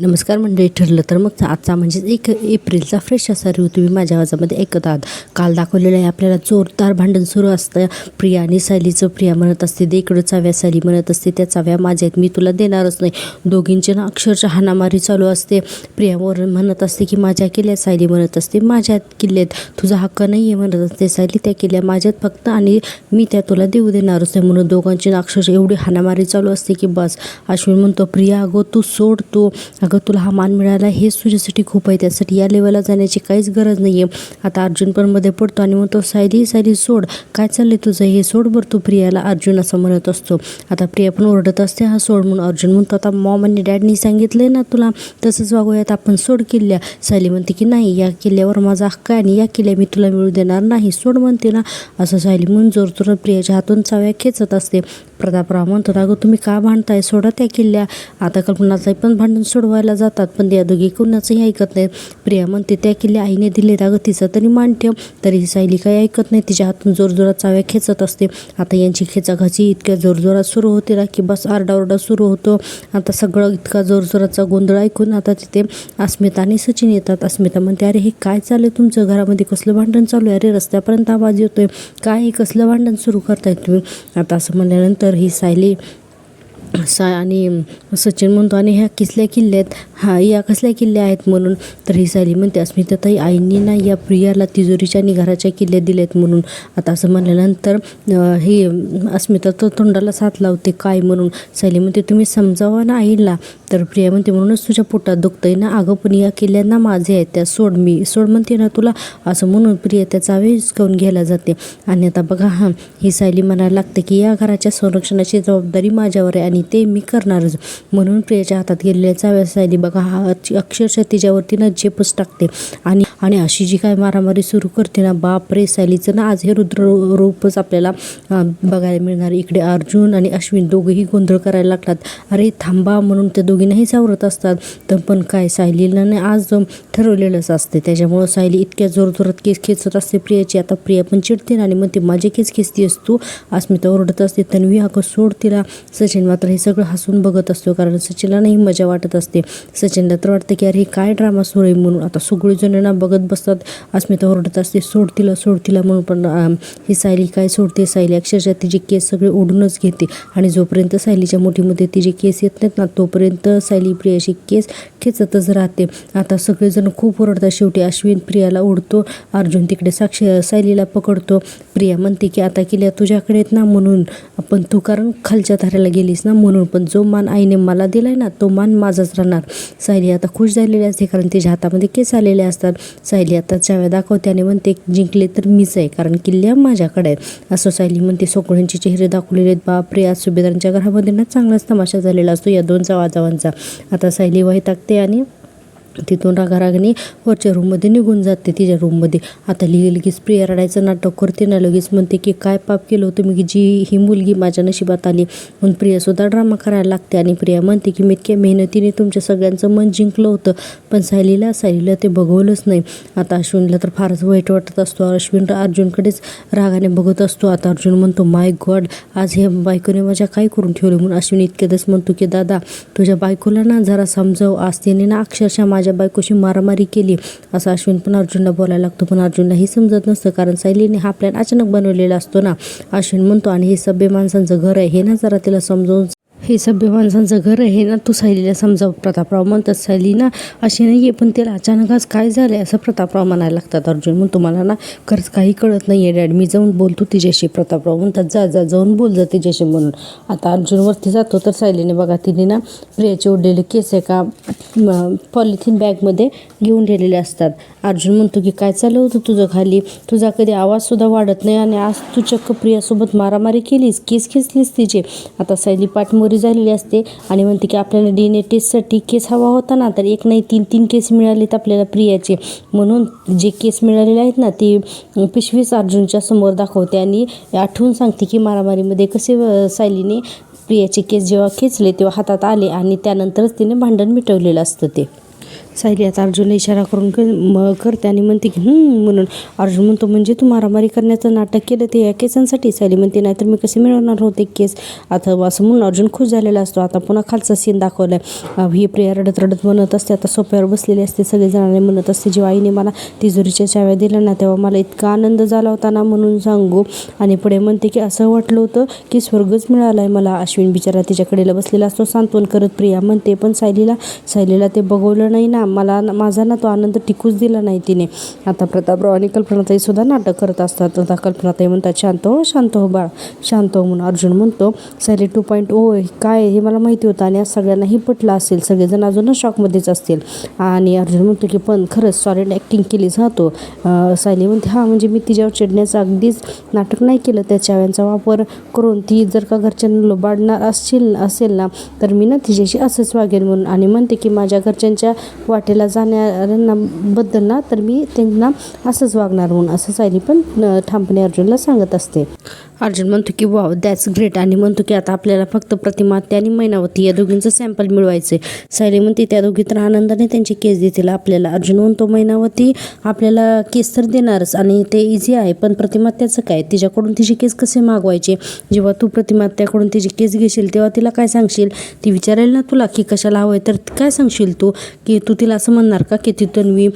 नमस्कार मंडळी. ठरलं तर मग आजचा म्हणजेच 1 एप्रिलचा फ्रेश असा रिव्ह्यू तुम्ही माझ्या आवाजामध्ये ऐकत आहात. काल दाखवलेलं आहे आपल्याला जोरदार भांडण सुरू असतं प्रिया आणि सायलीचं. प्रिया म्हणत असते दे इकडं चाव्या, सायली म्हणत असते त्या चाव्या माझ्या आहेत, मी तुला देणारच नाही. दोघींची ना अक्षरशः हाणामारी चालू असते. प्रियावर म्हणत असते की माझ्या किल्ल्यात, सायली म्हणत असते माझ्या किल्ल्यात तुझा हक्क नाही आहे म्हणत असते सायली, त्या किल्ल्या माझ्यात फक्त आणि मी त्या तुला देऊ देणारच नाही. म्हणून दोघांची अक्षरशः एवढी हाणामारी चालू असते की बस. अश्विन म्हणतो प्रिया अगं तू सोड, तू अगं तुला हा मान मिळाला हेच तुझ्यासाठी खूप आहे, त्यासाठी या लेवलला जाण्याची काहीच गरज नाही आहे. आता अर्जुन पण मध्ये पडतो आणि म्हणतो सायली सायली सोड, काय चाललंय तुझं, हे सोड बरं तू प्रियाला, अर्जुन असं म्हणत असतो. आता प्रिया पण ओरडत असते हा सोड म्हणून. अर्जुन म्हणतो आता मॉम आणि डॅडनी सांगितलंय ना तुला तसंच वागूयात आपण, सोड किल्ल्या. सायली म्हणते की नाही या किल्ल्यावर माझा हक्क आहे आणि या किल्ल्या मी तुला मिळू देणार नाही, सोड म्हणते ना. असं सायली म्हणून जोरजोरात प्रियाच्या हातून चाव्या खेचत असते. प्रतापराव म्हणतात अगं तुम्ही का भांडताय, सोडा त्या किल्ल्या. आता कल्पनाचं पण भांडण सोडवायला जातात पण त्या दोघी कोणाचंही ऐकत नाहीत. प्रिया म्हणते त्या किल्ल्या आईने दिलेत, अगं तिचं तरी मान ठेव. तरी सायली काही ऐकत नाही, तिच्या हातून जोरजोरात चाव्या खेचत असते. आता यांची खेचाखाची इतक्या जोरजोरात सुरू होते ना की बस आरडाओरडा सुरू होतो. आता सगळं इतका जोरजोराचा गोंधळ ऐकून आता तिथे अस्मिता आणि सचिन येतात. अस्मिता म्हणते अरे हे काय चाललंय तुमचं, घरामध्ये कसलं भांडण चालू आहे, अरे रस्त्यापर्यंत आवाज येतोय, काय हे कसलं भांडण सुरू करताय तुम्ही. आता असं म्हणल्यानंतर ही सायली आणि सचिन म्हणतो आणि ह्या कसल्या किल्ल्या आहेत, हा या कसल्या किल्ल्या आहेत म्हणून. तर ही सायली म्हणते अस्मिता ताई आईंनी ना या प्रियाला तिजोरीच्या आणि घराच्या किल्ल्या दिल्यात म्हणून. आता असं म्हणल्यानंतर ही अस्मिता तर तोंडाला साथ लावते काय म्हणून. सायली म्हणते तुम्ही समजावा ना आईला. तर प्रिया म्हणते म्हणूनच तुझ्या पोटात दुखतंय ना, अगं पण या किल्ल्यांना माझे आहेत, त्या सोड, मी सोड म्हणते ना तुला, असं म्हणून प्रिया त्याचा आवेश करून घ्यायला जाते. आणि आता बघा ही सायली म्हणायला लागते की या घराच्या संरक्षणाची जबाबदारी माझ्यावर आहे आणि ते मी करणारच. म्हणून प्रियाच्या हातात गेलेल्या चाव्या सायली बघा अक्षरशः तिच्यावरती ना झेपच टाकते आणि अशी जी काय मारामारी सुरू करते ना, बापरे. सायलीचं ना आज हे रुद्र रूपच आपल्याला बघायला मिळणार. इकडे अर्जुन आणि अश्विन दोघंही गोंधळ करायला लागतात. अरे थांबा म्हणून ते दोघींनाही सावरत असतात. तर पण काय सायलीला आज ठरवलेलंच असते, त्याच्यामुळं सायली इतक्या जोरजोरात केस खेचत असते प्रियाची. आता प्रिया पण चिडते आणि म्हणते माझे केस खेचतेस तू. अस्मिता ओरडत असते तन्वी अगं सोड तिला. सचिन मात्र हे सगळं हसून बघत असतो कारण सचिनला नाही मजा वाटत असते. सचिनला तर वाटतं की अरे हे काय ड्रामा सुरू आहे म्हणून. आता सगळेजणांना बघत बसतात. अस्मिता ओरडत असते सोड तिला म्हणून. पण ही सायली काय सोडते, सायली अक्षरशः तिचे केस सगळे ओढूनच घेते आणि जोपर्यंत सायलीच्या मुठीमध्ये तिचे केस येत नाहीत ना तोपर्यंत सायली प्रियाशी केस खेचतच राहते. आता सगळेजण खूप ओरडतात. शेवटी अश्विन प्रियाला ओढतो, अर्जुन तिकडे सायलीला पकडतो. प्रिया म्हणते की आता केल्या तुझ्याकडे आहेत ना म्हणून, पण तू कारण खालच्या धाऱ्याला गेलीस ना म्हणून, पण जो मान आईने मला दिलाय ना तो मान माझाच राहणार. सायली आता खुश झालेली असते कारण तिच्या हातामध्ये केस आलेले असतात. सायली आता चाव्या दाखवते आणि म्हणते जिंकले तर मीच आहे कारण किल्ल्या माझ्याकडे आहेत, असं सायली म्हणते. सगळ्यांचे चेहरे दाखवलेले आहेत. बापरे आज सुभेदारांच्या घरामध्ये ना चांगलाच तमाशा झालेला असतो या दोन जावांचा. आता सायली वैतागते आणि तिथून रागारागाने वरच्या रूममध्ये निघून जाते तिच्या रूममध्ये. आता लगेच प्रिया रडायचं नाटक करते ना, लगेच म्हणते की काय पाप केलं होतं मी की जी ही मुलगी माझ्या नशिबात आली म्हणून. प्रियासुद्धा ड्रामा करायला लागते आणि प्रिया म्हणते की मी इतक्या मेहनतीने तुमच्या सगळ्यांचं मन जिंकलं होतं पण सायलीला ते बघवलंच नाही. आता अश्विनला तर फारच वाईट वाटत असतो. अश्विन अर्जुनकडेच रागाने बघत असतो. आता अर्जुन म्हणतो माय गॉड आज हे बायकोने माझ्या काय करून ठेवलं म्हणून. अश्विन इतक्यातच म्हणतो की दादा तुझ्या बायकोला ना जरा समजाव, आज तिने ना अक्षरशः माझ्या बायकोशी मारामारी केली, असं अश्विन पण अर्जुनला बोलायला लागतो. पण अर्जुनलाही समजत नसतं कारण सायलीने हा प्लॅन अचानक बनवलेला असतो ना. अश्विन म्हणतो आणि हे सभ्य माणसांचं घर आहे हे ना जरा तिला समजावून, हे सभ्य माणसांचं घर आहे ना तू सायलीला समजाव. प्रतापराव म्हणतात सायली ना अशी नाही आहे पण तिला अचानक आज काय झालं आहे असं प्रतापराव म्हणायला लागतात. अर्जुन म्हणतो मला ना खरंच काही कळत नाही आहे डॅड, मी जाऊन बोलतो तिच्याशी. प्रतापराव म्हणतात जा जाऊन बोल जा तिच्याशी म्हणून. आता अर्जुन वरती जातो तर सायलीने बघा तिने ना प्रियाचे उडलेले केस एका पॉलिथिन बॅगमध्ये घेऊन ठेवलेले असतात. अर्जुन म्हणतो की काय चाललं होतं तुझं खाली, तुझा कधी आवाजसुद्धा वाढत नाही आणि आज तू चक्क प्रियासोबत मारामारी केलीस, केस खेचलीस तिचे. आता सायली पाठमोरी झालेली असते आणि म्हणते की आपल्याला DNA टेस्टसाठी केस हवा होता ना, तर एक नाही तीन केस मिळालेत आपल्याला प्रियाचे. म्हणून जे केस मिळालेले आहेत ना ते पिशवीच अर्जुनच्या समोर दाखवते आणि आठवून सांगते की मारामारीमध्ये कसे सायलीने प्रियाचे केस जेव्हा खेचले तेव्हा हातात आले आणि त्यानंतरच तिने भांडण मिटवलेलं असतं ते. सायली आता अर्जुनला इशारा करून करते आणि म्हणते की म्हणून. अर्जुन म्हणतो म्हणजे तू मारामारी करण्याचं नाटक केलं ते या केसांसाठी. सायली म्हणते नाहीतर मी कसे मिळवणार होते केस. आता असं म्हणून अर्जुन खुश झालेला असतो. आता पुन्हा खालचा सीन दाखवलाय. ही प्रिया रडत रडत म्हणत असते, आता सोफ्यावर बसलेली असते, सगळेजणांनी म्हणत असते जेव्हा आईने मला तिजोरीच्या चाव्या दिल्या ना तेव्हा मला इतका आनंद झाला होता ना म्हणून सांगू. आणि पुढे म्हणते की असं वाटलं होतं की स्वर्गच मिळालाय मला. अश्विन बिचारा तिच्याकडेला बसलेला असतो सांत्वन करत. प्रिया म्हणते पण सायलीला ते बघवलं नाही ना, माझा ना तो आनंद टिकूच दिला नाही तिने. आता प्रतापराव आणि कल्पनाताई सुद्धा नाटक करत असतात. आता कल्पनाताई म्हणतात शांत हो बाळ, शांत हो म्हणून. अर्जुन म्हणतो सायली 2.0 काय हे मला माहिती होतं आणि आज सगळ्यांनाही पटलं असेल, सगळेजण अजूनच शॉकमध्येच असतील. आणि अर्जुन म्हणतो की पण खरंच सॉलिड ॲक्टिंग केलीच तो. सायली म्हणते म्हणजे मी तिच्यावर चिडण्याचं अगदीच नाटक नाही केलं. त्या चाव्यांचा वापर करून ती जर का घरच्यांना लुबाडणार असेल ना तर मी ना तिच्याशी असंच वागेन म्हणून. आणि म्हणते की माझ्या घरच्यांच्या वाटेला जाणाऱ्यांना बद्दल ना तर मी त्यांना असंच वागणार म्हणून. असं सायली पण ठामपणे अर्जुनला सांगत असते. अर्जुन म्हणतो की वाव दॅट्स ग्रेट आणि म्हणतो की आता आपल्याला फक्त प्रतिमा आणि मैनावती या दोघींचं सॅम्पल मिळवायचं आहे. सायली म्हणते त्या दोघी तर आनंदाने त्यांचे केस देतील आपल्याला. अर्जुन म्हणतो मैनावती आपल्याला केस तर देणारच आणि ते इझी आहे, पण प्रतिमा त्याचं काय, तिच्याकडून तिचे केस कसे मागवायचे. जेव्हा तू प्रतिमा त्याकडून तिचे केस घेशील तेव्हा तिला काय सांगशील. ती विचारेल ना तुला की कशाला हवं आहे तर काय सांगशील तू, की तू तिला असं म्हणणार का की ती तन्वी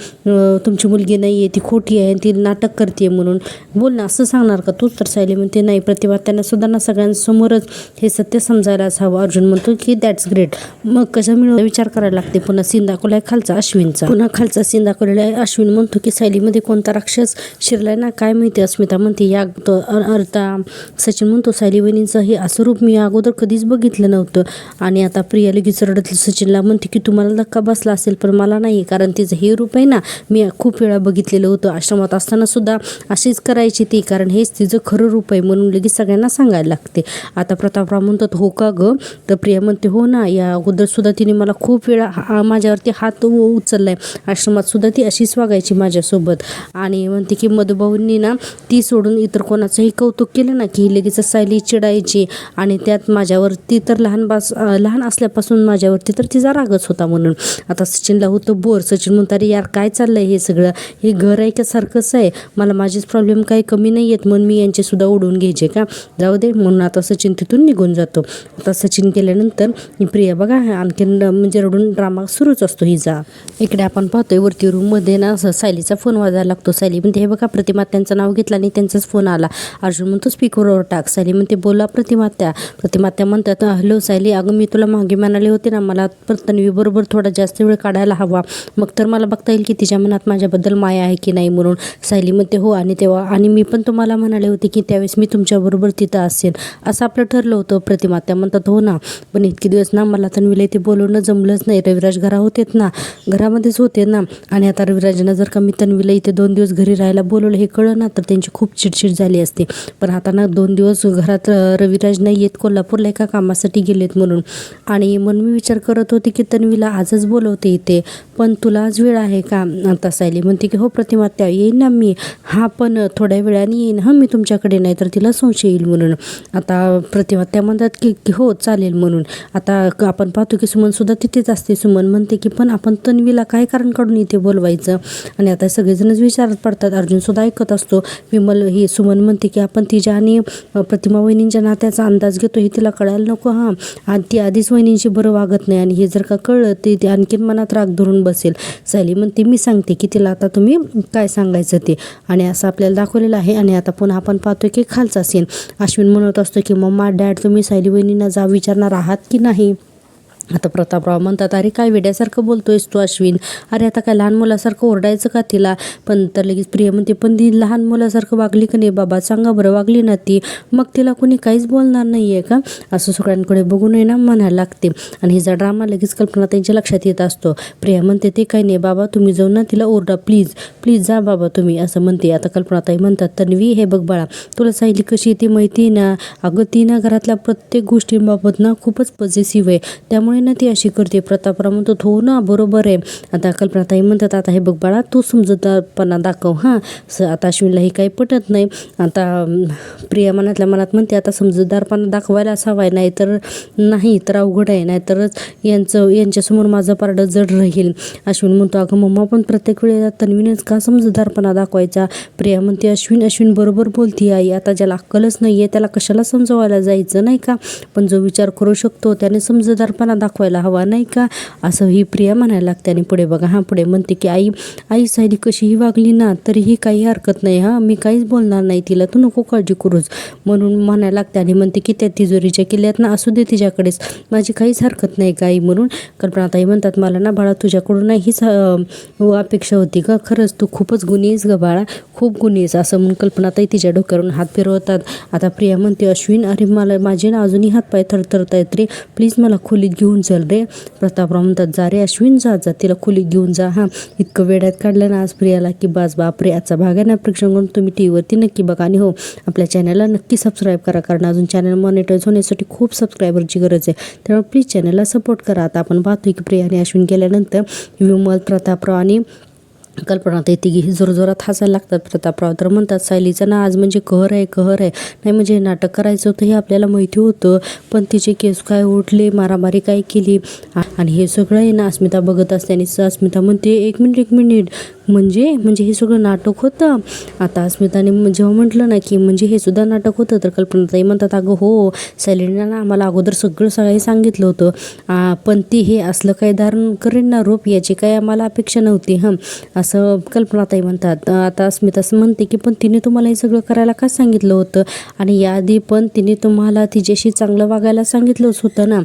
तुमची मुलगी नाही आहे, ती खोटी आहे, ती नाटक करते म्हणून बोल ना, असं सांगणार का तू. तर सायली म्हणते नाही प्रतिभा त्यांना सुद्धा ना सगळ्यांसमोरच हे सत्य समजायलाच हवं. अर्जुन म्हणतो की दॅट्स ग्रेट. मग कशा मिळवला विचार करायला लागते. पुन्हा सीन दाखवलाय खालचा अश्विनचा. पुन्हा खालचा सीन दाखवलेला आहे. अश्विन म्हणतो की सायलीमध्ये कोणता राक्षस शिरलाय ना काय माहिती. अस्मिता म्हणते या अर्था. सचिन म्हणतो सायली वहिनींचं हे असं रूप मी अगोदर कधीच बघितलं नव्हतं. आणि आता प्रिया लगेच रडत सचिनला म्हणते की तुम्हाला धक्का बसला असेल पण मला नाही, कारण तिचं हे रूप आहे ना मी खूप वेळा बघितलेलं होतं. आश्रमात असताना सुद्धा अशीच करायची ती, कारण हेच तिचं खरं रूप आहे म्हणून लगेच सगळ्यांना सांगायला लागते. आता प्रतापराव म्हणतात हो का ग. तर प्रिया म्हणते हो ना, या अगोदर सुद्धा तिने मला खूप वेळा माझ्यावरती हात उचललाय. आश्रमात सुद्धा ती अशीच वागायची माझ्यासोबत. आणि म्हणते की मधुभाऊंनी ना ती सोडून इतर कोणाचंही कौतुक केलं ना की लगेच सायली चिडायची आणि त्यात माझ्यावरती तर लहान असल्यापासून माझ्यावरती तर तिचा रागच होता म्हणून. आता सचिनला होतं बोर. सचिन म्हणतात अरे यार काय चाललंय हे सगळं, हे घर आहे का सारखंच आहे, मला माझेच प्रॉब्लेम काही कमी नाही आहेत म्हणून मी यांचे सुद्धा ओढून घ्यायचे का, जाऊ दे म्हणून. आता सचिन तिथून निघून जातो. आता सचिन गेल्यानंतर प्रिया बघा आणखीन म्हणजे रडून ड्रामा सुरूच असतो हिचा. इकडे आपण पाहतोय वरती रूममध्ये ना सायलीचा फोन वाजायला लागतो. सायली म्हणते हे बघा प्रतिमात्यांचं नाव घेतलं आणि त्यांचाच फोन आला. अर्जुन म्हणतो स्पीकरवर टाक. सायली म्हणते बोला प्रतिमात्या. प्रतिमात्या म्हणतात हॅलो सायली, अगं मी तुला मागे म्हणाले होते ना मला तन्वी बरोबर थोडा जास्त वेळ काढायला हवा, मग तर मला बघता येईल की तिच्या मनात माझ्याबद्दल माया आहे की नाही म्हणून. सायली म्हणते हो आणि मी पण तुम्हाला म्हणाले होते की त्यावेळेस मी तुमच्याबरोबर तिथं असेल असं आपलं ठरलं होतं. प्रतिमात्या म्हणतात हो ना, पण इतके दिवस ना मला तन्वीला इथे बोलवणं जमलंच नाही. रविराज घरामध्येच होते ना, आणि आता रविराजांना जर का मी तन्वीला इथे 2 दिवस घरी राहायला बोलवलं हे कळलं ना तर त्यांची खूप चिडचिड झाली असते. पण आता ना 2 दिवस घरात रविराज नाही येत, कोल्हापूरला एका कामासाठी गेलेत म्हणून. आणि म्हणून मी विचार करत होते की तन्वीला आजच बोलवते इथे, पण तुला आज वेळ आहे का. आता सायली म्हणते की हो प्रतिमात्या येईन ना मी, हा पण थोड्या वेळाने येईन मी तुमच्याकडे, नाही तर तिला संशय येईल म्हणून. आता प्रतिमात्या म्हणतात की हो चालेल म्हणून. आता आपण पाहतो की सुमन सुद्धा तिथेच असते. सुमन म्हणते की पण आपण तन्वीला काय कारण काढून इथे बोलवायचं. आणि आता सगळेजणच विचारत पडतात. अर्जुन सुद्धा ऐकत असतो. ही सुमन म्हणते की आपण तिच्या आणि प्रतिमा वहिनींच्या नात्याचा अंदाज घेतो हे तिला कळायला नको. आणि ती आधीच वहिनींशी बरं वागत नाही आणि हे जर का कळलं ते आणखीन मनात राग धरून बसेल. सायली म्हणते मी सांगते की तिला आता तुम्ही काय सांगायचं ते, आणि असं आपल्याला दाखवलेलं आहे. आणि आता पुन्हा आपण पाहतोय की खालचा सीन. अश्विन म्हणत असतो की मम्मा डॅड तुम्ही सायली वहिनींना जा विचारणार आहात की नाही. आता प्रतापराव म्हणतात अरे काय वेड्यासारखं बोलतोयस तू अश्विन, अरे आता काय लहान मुलासारखं ओरडायचं का तिला. पण तर लगेच प्रिया म्हणते पण ती लहान मुलासारखं वागली का नाही बाबा, सांगा बरं वागली ना ती, मग तिला कोणी काहीच बोलणार नाही आहे का, असं सगळ्यांकडे बघून ना म्हणायला लागते. आणि हिचा ड्रामा लगेच कल्पना त्यांच्या लक्षात येत असतो. प्रिया म्हणते ते काही नाही बाबा, तुम्ही जाऊन ना तिला ओरडा प्लीज जा बाबा तुम्ही, असं म्हणते. आता कल्पनाताई म्हणतात तन्वी हे बघ बाळा, तुला सायली कशी ती माहिती ना, अगं ती ना घरातल्या प्रत्येक गोष्टींबाबत ना खूपच पॉझिटिव्ह आहे, त्यामुळे त्यामुळे ना ती अशी करते. प्रतापराव म्हणतो हो ना बरोबर आहे. आता कल्पनाताई म्हणतात आता हे बघ बाळा तू समजूतदारपणा दाखव हां. आता अश्विनला हे काही पटत नाही. आता प्रिया मनातल्या मनात म्हणते आता समजूतदारपणा दाखवायला हवाय, नाही तर अवघड आहे, नाहीतरच यांच्यासमोर माझं पारडं जड राहील. अश्विन म्हणतो अगं मम्मा पण प्रत्येक वेळेला तन्वीनेच का समजूतदारपणा दाखवायचा. प्रिया म्हणते अश्विन बरोबर बोलती आई. आता ज्याला अक्कलच नाही आहे त्याला कशाला समजवायला जायचं नाही का. पण जो विचार करू शकतो त्याने समजूतदारपणा दाखवायला हवा नाही का, असं ही प्रिया म्हणायला लागते. आणि पुढे बघा पुढे म्हणते की आई सायली कशीही वागली ना तरीही काही हरकत नाही हां, मी काहीच बोलणार नाही तिला, तू नको काळजी करूच म्हणून म्हणायला लागते. आणि म्हणते की त्या तिजोरीच्या किल्ल्यात ना असू दे तिच्याकडेच, माझी काहीच हरकत नाही का आई म्हणून. कल्पनाताई म्हणतात मला ना बाळा तुझ्याकडून हीच अपेक्षा होती का, खरंच तू खूपच गुणी आहेस ग बाळा, खूप गुणी आहेस असं म्हणून कल्पनाताई तिच्या डोक्यावरून हात फिरवतात. आता प्रिया म्हणते अश्विन अरे मला माझे ना अजूनही हातपाय थरथरत आहेत रे, प्लीज मला खोलीत घेऊन चल रे. प्रतापराव म्हणतात जा रे अश्विन जा तिला खोलीत घेऊन जा हां. इतकं वेड्यात काढलं ना आज प्रियाला की बापरे. आजचा भाग आहे ना प्रेक्षण करून तुम्ही टीव्हीवरती नक्की बघा. आणि हो आपल्या चॅनलला नक्की सबस्क्राईब करा, कारण अजून चॅनल मॉनिटाईज होण्यासाठी खूप सबस्क्रायबरची गरज आहे, त्यामुळे प्लीज चॅनलला सपोर्ट करा. आता आपण पाहतोय की प्रिया आणि अश्विन गेल्यानंतर विमल प्रतापराव आणि कल्पनाताई तिघी जोरजोरात हसायला लागतात. प्रतापराव तर म्हणतात सायलीचं ना आज म्हणजे कहर आहे नाही म्हणजे नाटक करायचं होतं हे आपल्याला माहिती होतं, पण तिचे केस काय उठले, मारामारी काय केली आणि हे सगळं आहे ना अस्मिता बघत असते. आणि अस्मिता म्हणते एक मिनिट म्हणजे हे सगळं नाटक होतं. आता अस्मिताने जेव्हा म्हटलं ना की म्हणजे हे सुद्धा नाटक होतं तर कल्पनाताई म्हणतात अगं हो सायलीने ना आम्हाला अगोदर सगळं सांगितलं होतं, पण ती हे असलं काही धारण करेन ना रूप याची काही आम्हाला अपेक्षा नव्हती हां असं कल्पनाताई म्हणतात. आता अस्मिता म्हणते की पण तिने तुम्हाला हे सगळं करायला का सांगितलं होतं आणि याआधी पण तिने तुम्हाला तिच्याशी चांगलं वागायला सांगितलंच होतं ना.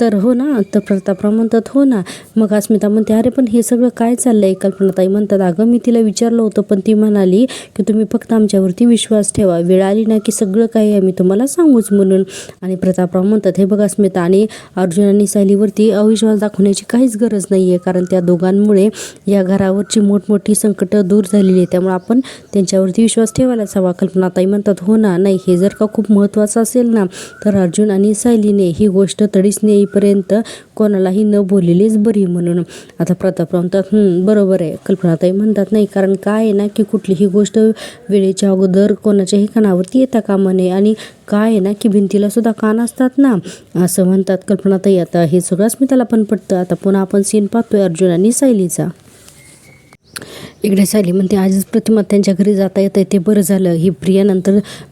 तर हो ना, तर प्रतापराव म्हणतात हो ना. मग अस्मिता म्हणते अरे पण हे सगळं काय चाललंय. कल्पनाताई म्हणतात अगं मी तिला विचारलं होतं पण ती म्हणाली की तुम्ही फक्त आमच्यावरती विश्वास ठेवा, वेळ आली ना की सगळं काही आम्ही तुम्हाला सांगूच म्हणून. आणि प्रतापराव म्हणतात हे बघा अस्मिता आणि अर्जुन आणि सायलीवरती अविश्वास दाखवण्याची काहीच गरज नाही आहे, कारण त्या दोघांमुळे या घरावरची मोठमोठी संकटं दूर झालेली आहे, त्यामुळे आपण त्यांच्यावरती विश्वास ठेवायलाच हवा. कल्पनाताई म्हणतात हो ना, नाही हे जर का खूप महत्त्वाचं असेल ना तर अर्जुन आणि सायलीने ही गोष्ट तडीस नेईपर्यंत कोणालाही न बोललेलीच बरी म्हणून. आता प्रतापराव म्हणतात बरोबर आहे. कल्पनाताई म्हणतात नाही कारण काय आहे ना की कुठलीही गोष्ट वेळेच्या अगोदर कोणाच्याही कानावरती येता कामा नये आणि काय आहे ना की भिंतीला सुद्धा कान असतात ना असं म्हणतात कल्पनाताई. आता हे सगळंच मी त्याला पण पटतं. आता पुन्हा आपण सीन पाहतोय अर्जुन आणि सायलीचा. इकडे सायली म्हणते आजच प्रतिमा त्यांच्या घरी जाता येतं ते बरं झालं.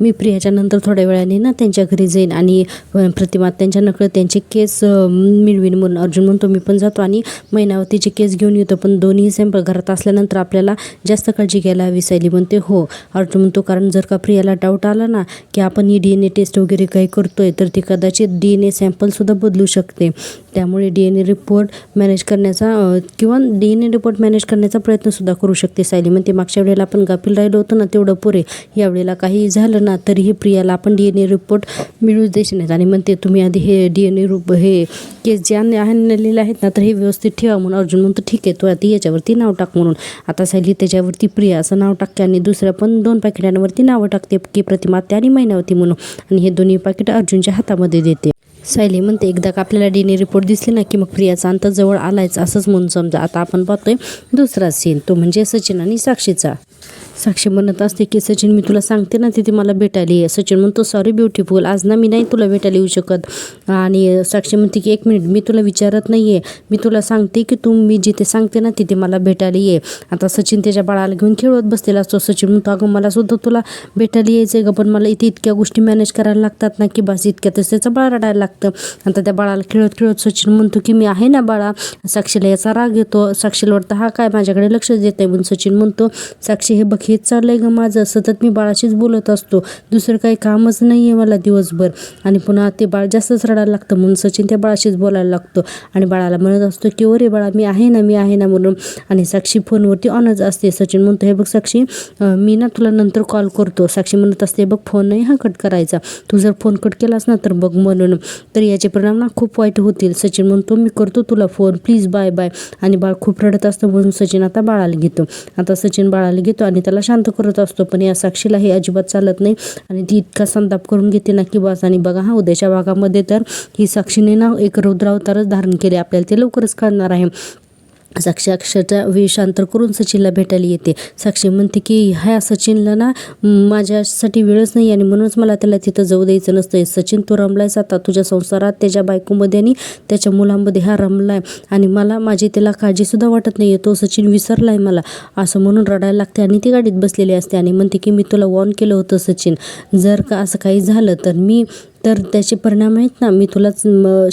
मी प्रियाच्या नंतर थोड्या वेळाने ना त्यांच्या घरी जाईन आणि प्रतिमा त्यांच्या नकळत त्यांचे केस मिळवीन म्हणून. अर्जुन म्हणतो मी पण जातो आणि महिनावतीचे केस घेऊन येतो, पण दोन्ही सॅम्पल घरात असल्यानंतर आपल्याला जास्त काळजी घ्यायला हवी. सायली म्हणते हो. अर्जुन म्हणतो कारण जर का प्रियाला डाऊट आला ना की आपण ही DNA टेस्ट वगैरे काही करतोय तर ती कदाचित DNA सॅम्पलसुद्धा बदलू शकते, त्यामुळे DNA रिपोर्ट मॅनेज करण्याचा प्रयत्नसुद्धा करू शकते. सायली म्हणते मागच्या वेळेला आपण गाफील राहिलो होतो ना तेवढं पुरे, यावेळेला काही झालं ना तरीही प्रियाला आपण DNA रिपोर्ट मिळूच द्यायचे नाहीत. आणि म्हणते तुम्ही आधी हे DNA हे केस जे आणलेले आहेत ना तर हे व्यवस्थित ठेवा म्हणून. अर्जुन म्हणतो ठीक आहे तू आधी याच्यावरती नाव टाक म्हणून. आता सायली त्याच्यावरती प्रिया असं नाव टाकते आणि दुसऱ्या पण 2 पाकिटांवरती नावं टाकते की प्रतिमा आणि महिनावती म्हणून, आणि हे दोन्ही पाकिट अर्जुनच्या हातामध्ये देते. सायली म्हणते एकदा का आपल्याला DNA रिपोर्ट दिसले ना की मग प्रियाचा अंत जवळ आलायच असंच म्हणून समजा. आता आपण पाहतोय दुसरा सीन, तो म्हणजे सचिन आणि साक्षीचा. साक्षी म्हणत असते की सचिन मी तुला सांगते ना तिथे मला भेटायला ये. सचिन म्हणतो सॉरी ब्युटिफुल आज ना मी नाही तुला भेटायला येऊ शकत. आणि साक्षी म्हणते की 1 मिनिट मी तुला विचारत नाही आहे, मी तुला सांगते की मी जिथे सांगते ना तिथे मला भेटायला ये. आता सचिन त्याच्या बाळाला घेऊन खेळत बसलेला असतो. सचिन म्हणतो अगं मला सुद्धा तुला भेटायला यायचं आहे ग, पण मला इथे इतक्या गोष्टी मॅनेज करायला लागतात ना की बस इतक्यातच त्याचं बाळ रडायला लागतं. आता त्या बाळाला खेळत सचिन म्हणतो की मी आहे ना बाळा. साक्षीला याचा राग येतो. साक्षीला वाटतं हा काय माझ्याकडे लक्षच देत नाही म्हणून सचिन म्हणतो साक्षी हे बघ हेच चाललंय ग माझं, सतत मी बाळाशीच बोलत असतो, दुसरं काही कामच नाही आहे मला दिवसभर. आणि पुन्हा ते बाळ जास्तच रडायला लागतं म्हणून सचिन त्या बाळाशीच बोलायला लागतो आणि बाळाला म्हणत असतो की अरे बाळा मी आहे ना म्हणून. आणि साक्षी फोनवरती ऑनच असते. सचिन म्हणतो हे बघ साक्षी मी ना तुला नंतर कॉल करतो. साक्षी म्हणत असते बघ फोन नाही हा कट करायचा, तू जर फोन कट केलास ना तर बघ म्हणून तर याचे परिणाम ना खूप वाईट होतील. सचिन म्हणतो मी करतो तुला फोन प्लीज बाय. आणि बाळ खूप रडत असतं म्हणून सचिन आता बाळाला घेतो. आता सचिन बाळाला घेतो आणि त्याला त्याला शांत करत असतो. पण या साक्षीला हे अजिबात चालत नाही आणि ती इतका संताप करून घेते ना की बस. आणि बघा हा उद्याच्या भागामध्ये तर ही साक्षीने ना एक रुद्र अवतारच धारण केले, आपल्याला ते लवकरच कळणार आहे. साक्षी अक्षरशः वेषांतर करून सचिनला भेटायला येते. साक्षी म्हणते की ह्या सचिनला ना माझ्यासाठी वेळच नाही आणि म्हणूनच मला त्याला तिथं जाऊ द्यायचं नसतं. सचिन तो रमलायच आता तुझ्या संसारात, त्याच्या बायकोमध्ये आणि त्याच्या मुलांमध्ये हा रमलाय आणि मला माझी त्याला काळजीसुद्धा वाटत नाही आहे. तो सचिन विसरलाय मला असं म्हणून रडायला लागते आणि ती गाडीत बसलेली असते आणि म्हणते की मी तुला वॉर्न केलं होतं सचिन, जर का असं काही झालं तर त्याचे परिणाम आहेत ना, मी तुलाच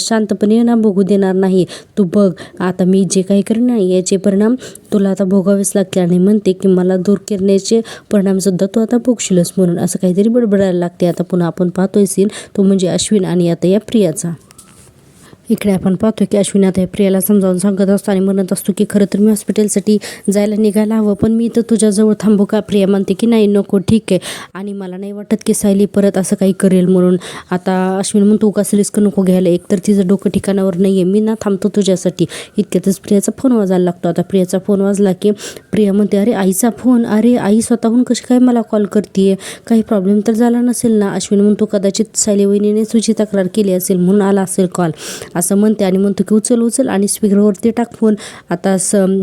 शांतपणे ना भोगू देणार नाही. तू बघ आता मी जे काही करेन ना याचे परिणाम तुला आता भोगावेच लागते. आणि म्हणते की मला दूर करण्याचे परिणामसुद्धा तू आता भोगशीलच म्हणून असं काहीतरी बडबडायला लागते. आता पुन्हा आपण पाहतोय सीन तो म्हणजे अश्विन आणि आता या प्रियाचा. इकडे आपण पाहतो की अश्विन आता प्रियाला समजावून सांगत असतो आणि म्हणत असतो की खरं तर मी हॉस्पिटलसाठी जायला निघायला हवं, पण मी तर तुझ्याजवळ थांबू का. प्रिया म्हणते की नाही नको ठीक आहे आणि मला नाही वाटत की सायली परत असं काही करेल म्हणून. आता अश्विन म्हणतो उगाच रिस्क नको घ्यायला, एकतर तिचं डोकं ठिकाणावर नाही आहे, मी ना थांबतो तुझ्यासाठी. इतक्यातच प्रियाचा फोन वाजायला लागतो. आता प्रियाचा फोन वाजला की प्रिया म्हणते अरे आईचा फोन, अरे आई स्वतःहून कशी काय मला कॉल करते, काही प्रॉब्लेम तर झाला नसेल ना. अश्विन म्हणतो कदाचित सायली वहिनीने तुझी तक्रार केली असेल म्हणून आला असेल कॉल असं म्हणते आणि म्हणतो की उचल आणि स्पीकरवरती टाक फोन. आता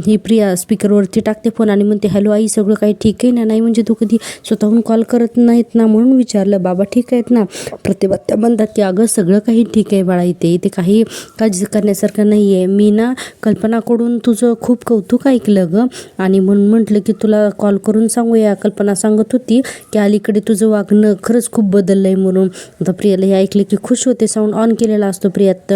ही प्रिया स्पीकरवरती टाकते फोन आणि म्हणते हॅलो आई सगळं काही ठीक आहे ना. नाही म्हणजे तू कधी स्वतःहून कॉल करत नाहीत ना म्हणून विचारलं. बाबा ठीक आहेत ना. प्रतिभा त्या म्हणतात की अगं सगळं काही ठीक आहे बाळा, इथे काही काळजी करण्यासारखं नाही आहे. मी ना कल्पनाकडून तुझं खूप कौतुक ऐकलं गं आणि म्हणून म्हटलं की तुला कॉल करून सांगूया. कल्पना सांगत होती की अलीकडे तुझं वागणं खरंच खूप बदललं आहे म्हणून. आता प्रियाला हे ऐकले की खुश होते. साऊंड ऑन केलेला असतो प्रियात.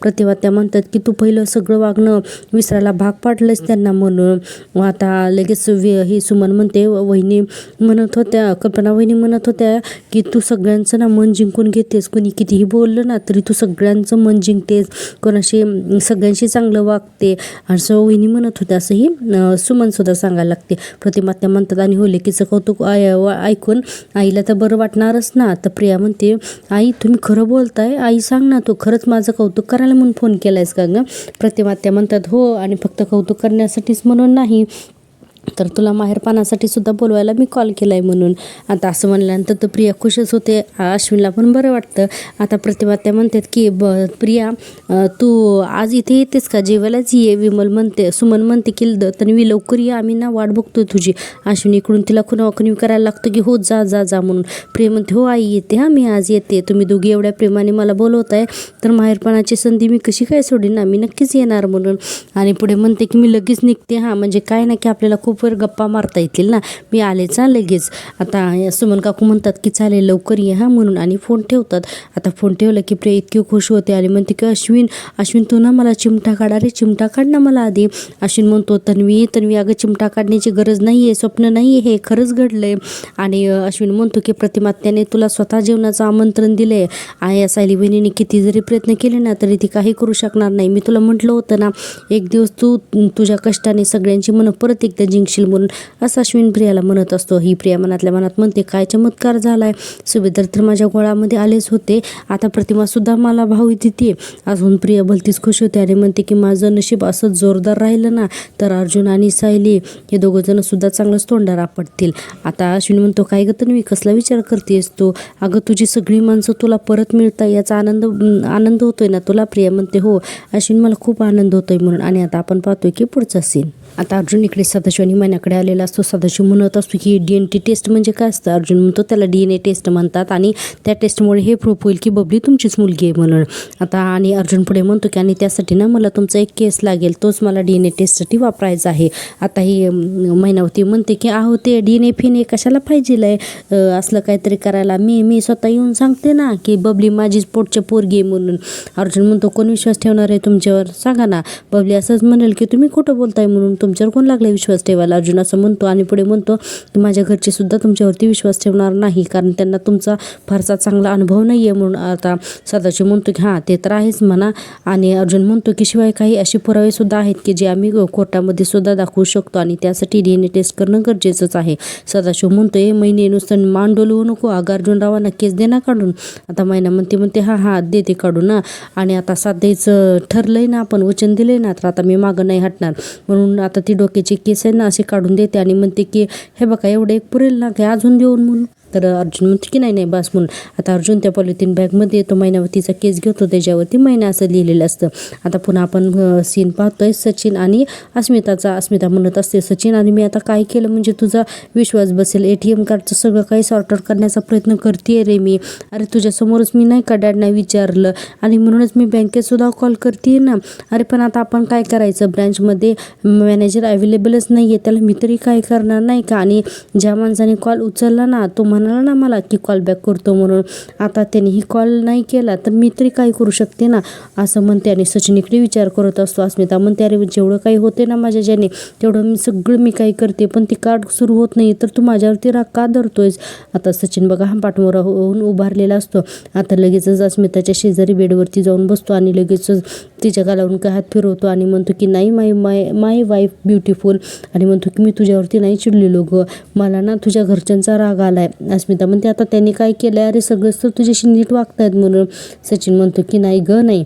प्रतिभा त्या म्हणतात की तू पहिलं सगळं वागणं विसरायला भाग पाडलंस त्यांना म्हणून. आता लगेच ही सुमन म्हणते वहिनी म्हणत होत्या, कल्पना वहिनी म्हणत होत्या की तू सगळ्यांचं ना मन जिंकून घेतेस, कोणी कितीही बोललं ना तरी तू सगळ्यांचं मन जिंकतेस, कोणाशी सगळ्यांशी चांगलं वागते असं वहिनी म्हणत होत्या. असंही सुमनसुद्धा सांगायला लागते. प्रतिभा त्या म्हणतात आणि हो लेकीचं कौतुक ऐकून आईला तर बरं वाटणारच ना. तर प्रिया म्हणते आई तुम्ही खरं बोलताय, आई सांग ना तू खरंच माझं कौतुक करायला म्हणून फोन केलायस का गं. प्रतिभा त्या म्हणतात हो आणि फक्त कौतुक करण्यासाठीच म्हणून नाही तर तुला माहेरपणासाठी सुद्धा बोलवायला मी कॉल केला आहे म्हणून. आता असं म्हणल्यानंतर तर प्रिया खुशच होते, अश्विनला पण बरं वाटतं. आता प्रतिभा त्या म्हणतात की प्रिया तू आज इथे येतेस का, जेवायलाच ये. विमल म्हणते, सुमन म्हणते की तन्वी लवकर ये, आम्ही ना वाट बघतोय तुझी. अश्विन इकडून तिला खुणावखुणी करायला लागतं की हो जा जा जा म्हणून. प्रिया म्हणते हो आई येते, हां मी आज येते. तुम्ही दोघी एवढ्या प्रेमाने मला बोलवताय तर माहेरपणाची संधी मी कशी काय सोडीन ना, मी नक्कीच येणार म्हणून. आणि पुढे म्हणते की मी लगेच निघते, हां म्हणजे काय ना की आपल्याला खूप वेळ गप्पा मारता येतील ना, मी आलेच लगेच. आता सुमन काकू म्हणतात की चालेल लवकर ये हां म्हणून आणि फोन ठेवतात. आता फोन ठेवलं की प्रिया इतकी खुश होते आणि म्हणते की अश्विन तू ना मला चिमटा काढ, अरे चिमटा काढ ना मला आधी. अश्विन म्हणतो तन्वी अगं चिमटा काढण्याची गरज नाही आहे, स्वप्न नाही आहे, हे खरंच घडलंय. आणि अश्विन म्हणतो की प्रतिमा त्याने तुला स्वतः जेवणाचं आमंत्रण दिलंय. या सायली बहिणीने किती जरी प्रयत्न केले ना तरी ती काही करू शकणार नाही. मी तुला म्हटलं होतं ना एक दिवस तू तुझ्या कष्टाने सगळ्यांची मनं परत एकदा जिंकशील म्हणून असं अश्विन प्रियाला म्हणत असतो. ही प्रिया मनातल्या मनात म्हणते काय चमत्कार झालाय, सुभेदार तर माझ्या गोळामध्ये आलेच होते, आता प्रतिमा सुद्धा मला भाऊ देते. अजून प्रिया भलतीच खुश होते आणि म्हणते की माझं नशीब असं जोरदार राहिलं ना तर अर्जुन आणि सायली हे दोघं जण सुद्धा चांगलंच तोंडाला पडतील. आता अश्विन म्हणतो काय गं तन्वी कसला विचार करतेस तू, अगं तुझी सगळी माणसं तुला परत मिळतात याचा आनंद होतोय ना तुला. प्रिया म्हणते हो अश्विन मला खूप आनंद होतोय म्हणून. आणि आता आपण पाहतोय की पुढचा सीन. आता अर्जुन इकडे सदाशिव आणि मैनाकडे आलेला असतो. सदाशिव म्हणत असतो की DNA टेस्ट म्हणजे काय असतं. अर्जुन म्हणतो त्याला DNA टेस्ट म्हणतात आणि त्या टेस्टमुळे हे प्रूफ होईल की बबली तुमचीच मुलगी आहे म्हणून. आता आणि अर्जुन पुढे म्हणतो की आणि त्यासाठी ना मला तुमचा एक केस लागेल, तोच मला DNA टेस्टसाठी वापरायचा आहे. आता ही मैनावती म्हणते की अहो ते DNA फिने कशाला पाहिजे असलं काहीतरी करायला, मी स्वतः येऊन सांगते ना की बबली माझीच पोटच्या पोरगी आहे म्हणून. अर्जुन म्हणतो कोण विश्वास ठेवणार आहे तुमच्यावर सांगा ना. बबली असंच म्हणेल की तुम्ही खोटं बोलताय म्हणून, तुमच्यावर कोण लागला विश्वास ठेवायला. अर्जुन असं म्हणतो आणि पुढे म्हणतो की माझ्या घरचे सुद्धा तुमच्यावरती विश्वास ठेवणार नाही कारण त्यांना तुमचा फारसा चांगला अनुभव नाही आहे म्हणून. आता सदाशिव म्हणतो की हां ते तर आहेच म्हणा. आणि अर्जुन म्हणतो की शिवाय काही असे पुरावे सुद्धा आहेत की जे आम्ही कोर्टामध्ये सुद्धा दाखवू शकतो आणि त्यासाठी DNA टेस्ट करणं गरजेचंच आहे. सदाशिव म्हणतोय महिने नुसतं मान डोलवू नको, अगं अर्जुनरावांना केस दे ना काढून. आता मैना म्हणते हां देते काढून ना. आणि आता साथ द्यायचं ठरलंय ना, आपण वचन दिलंय ना तर आता मी मागं नाही हटणार म्हणून. आता ती डोक्याची केस आहे ना असे काढून देते आणि म्हणते की हे बघा एवढं एक पुरेल ना काय अजून देऊन म्हणून. तर अर्जुन म्हणते की नाही नाही बस म्हणून. आता अर्जुन त्या पॉलिथिन बॅगमध्ये तो महिनावतीचा केस घेतो, त्याच्यावरती महिना असं लिहिलेलं असतं. आता पुन्हा आपण सीन पाहतोय सचिन आणि अस्मिताचा. अस्मिता म्हणत असते सचिन आणि मी आता काय केलं म्हणजे तुझा विश्वास बसेल, ATM कार्डचं सगळं काही सॉर्ट आउट करण्याचा प्रयत्न करते रे मी. अरे तुझ्यासमोरच मी नाही का डॅडना विचारलं आणि म्हणूनच मी बँकेत सुद्धा कॉल करते ना. अरे पण आता आपण काय करायचं, ब्रँचमध्ये मॅनेजर अवेलेबलच नाही आहे, त्याला मी तरी काय करणार नाही का. आणि ज्या माणसाने कॉल उचलला ना तो म्हणाला ना मला की कॉल बॅक करतो म्हणून, आता त्यांनीही कॉल नाही केला तर मी तरी काय करू शकते ना असं म्हणते. आणि सचिन इकडे विचार करत असतो. अस्मिता म्हणते अरे जेवढं काही होते ना माझ्या ज्याने तेवढं मी सगळं मी काही करते, पण ती कार्ड सुरू होत नाही तर तू माझ्यावरती राग का धरतोयस. आता सचिन बघा पाठमोरा होऊन उभारलेला असतो. आता लगेचच अस्मिताच्या शेजारी बेडवरती जाऊन बसतो आणि लगेचच तिच्या गालावरून काय हात फिरवतो आणि म्हणतो की नाही माय वाईफ ब्युटिफुल. आणि म्हणतो की मी तुझ्यावरती नाही चिडलेलो ग, मला ना तुझ्या घरच्यांचा राग आलाय. अस्मिता म्हणते आता त्यांनी काय केलं, अरे सगळंच तर तुझ्याशी नीट वागतायत म्हणून. सचिन म्हणतो की नाही ग नाही.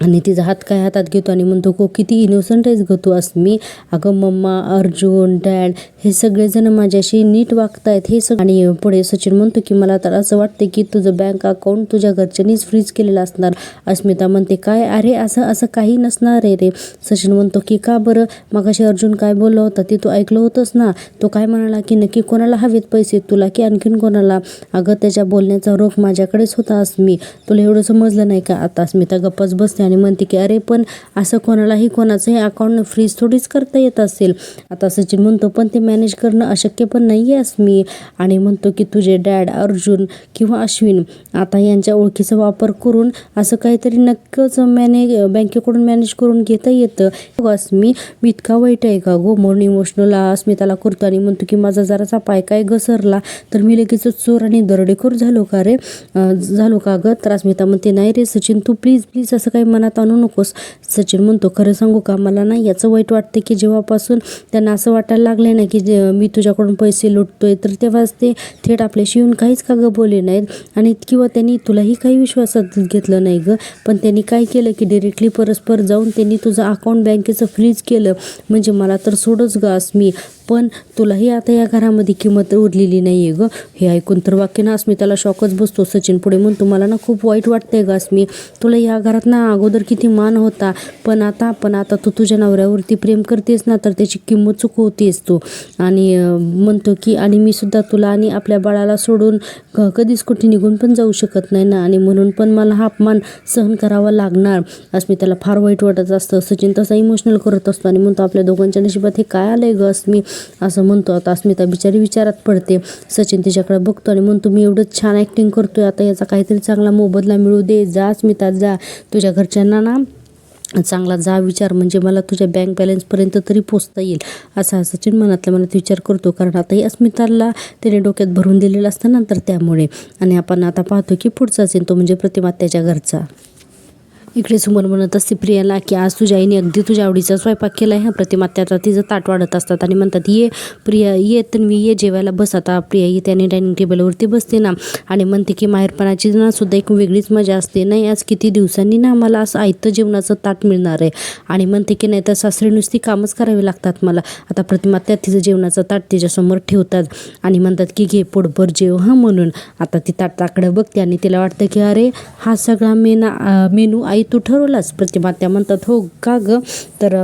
आणि तिचा हात काय हातात घेतो आणि म्हणतो को किती इनोसंट आहेस ग तू अस्मी. अगं मम्मा, अर्जुन, डॅड हे सगळेजण माझ्याशी नीट वागतायत हे सगळं. आणि पुढे सचिन म्हणतो की मला तर असं वाटते की तुझं बँक अकाउंट तुझ्या घरच्यांनीच फ्रीज केलेलं असणार. अस्मिता म्हणते काय, अरे असं काही नसणार आहे रे. सचिन म्हणतो की का बरं, मगाशी अर्जुन काय बोलला होता ते तू ऐकलं होतंस ना, तो काय म्हणाला की नक्की कोणाला हवेत पैसे, तुला की आणखीन कोणाला. अगं त्याच्या बोलण्याचा रोख माझ्याकडेच होता अस्मी, तुला एवढं समजलं नाही का. आता अस्मिता गप्पच बसते आणि म्हणते की अरे पण असं कोणालाही कोणाचंही अकाउंट फ्रीज थोडीच करता येत असेल. आता सचिन म्हणतो पण ते मॅनेज करणं अशक्य पण नाही आहे अस्मी. आणि म्हणतो की तुझे डॅड, अर्जुन किंवा अश्विन आता यांच्या ओळखीचा वापर करून असं काहीतरी नक्कीच बँकेकडून मॅनेज करून घेता येतं. अस्मी मी इतका वाईट आहे का गो म्हणून इमोशनल अस्मिताला करतो आणि म्हणतो की माझा जरासा पाय काय घसरला तर मी लगेच चोर आणि दरोडेखोर झालो का रे, झालो का ग. तर अस्मिता म्हणते नाही रे सचिन तू प्लीज असं काही मनात आणू नकोस. सचिन म्हणतो खरं सांगू का, मला ना याचं वाईट वाटतं की जेव्हापासून त्यांना असं वाटायला लागलंय ना की मी तुझ्याकडून पैसे लुटतोय तर तेव्हाच ते थेट आपल्याशी येऊन काहीच का ग बोलले नाहीत आणि किंवा त्यांनी तुलाही काही विश्वासात घेतलं नाही ग. पण त्यांनी काय केलं की डिरेक्टली परस्पर जाऊन त्यांनी तुझं अकाउंट बँकेचं फ्रीज केलं. म्हणजे मला तर सोडच ग अस्मी, पण तुलाही आता या घरामध्ये किंमत उरलेली नाही आहे ग. हे ऐकून तर वाक्य ना अस्मिताला शॉकच बसतो. सचिन पुढे म्हणतो मला ना खूप वाईट वाटतंय ग अस्मी, तुला या घरात ना अगोदर किती मान होता, पण आता तू तुझ्या नवऱ्यावरती प्रेम करतेस ना तर त्याची किंमत चुकवतेस तू. आणि म्हणतो की आणि मी सुद्धा तुला आणि आपल्या बाळाला सोडून कधीच कुठे निघून पण जाऊ शकत नाही ना, आणि म्हणून पण मला हा अपमान सहन करावा लागणार. अस्मिताला फार वाईट वाटत असतं. सचिन तसा इमोशनल करत असतो आणि म्हणतो आपल्या दोघांच्या नशिबात हे काय आलंय ग अस्मी असं म्हणतो. आता अस्मिता बिचारी विचारात पडते. सचिन तिच्याकडे बघतो आणि म्हणतो मी एवढं छान ॲक्टिंग करतोय, आता याचा काहीतरी चांगला मोबदला मिळू दे. जा अस्मिता जा, तुझ्या घरच्यांना ना चांगला जा विचार, म्हणजे मला तुझ्या बँक बॅलन्सपर्यंत तरी पोचता येईल असा सचिन मनातल्या मनात विचार करतो. कारण आताही अस्मिताला त्याने डोक्यात भरून दिलेलं असतं नंतर त्यामुळे. आणि आपण आता पाहतो की पुढचा सीन तो म्हणजे प्रतिमा त्याच्या घरचा. इकडे सुमन म्हणत असते प्रियाला की आज तुझ्या आईने अगदी तुझ्या आवडीचा स्वयंपाक केला आहे. प्रतिमा त्याचा तिचं ताट वाढत असतात आणि म्हणतात ये प्रिया ये, तर मी ये जेवायला बस. आता प्रिया ही त्याने डायनिंग टेबलवरती बसते ना आणि म्हणते की माहेरपणाची ना सुद्धा एक वेगळीच मजा असते. नाही आज किती दिवसांनी ना मला असं आयतं जेवणाचं ताट मिळणार आहे. आणि म्हणते की नाही तर सासरी नुसती कामच करावी लागतात मला. आता प्रतिमा त्या तिचं जेवणाचं ताट तिच्यासमोर ठेवतात आणि म्हणतात की घे पोटभर जेव हां म्हणून. आता ती ताटाकडे बघते आणि तिला वाटतं की अरे हा सगळा मेनू आई तू ठरवलास. प्रतिमा त्या म्हणतात हो का ग. तर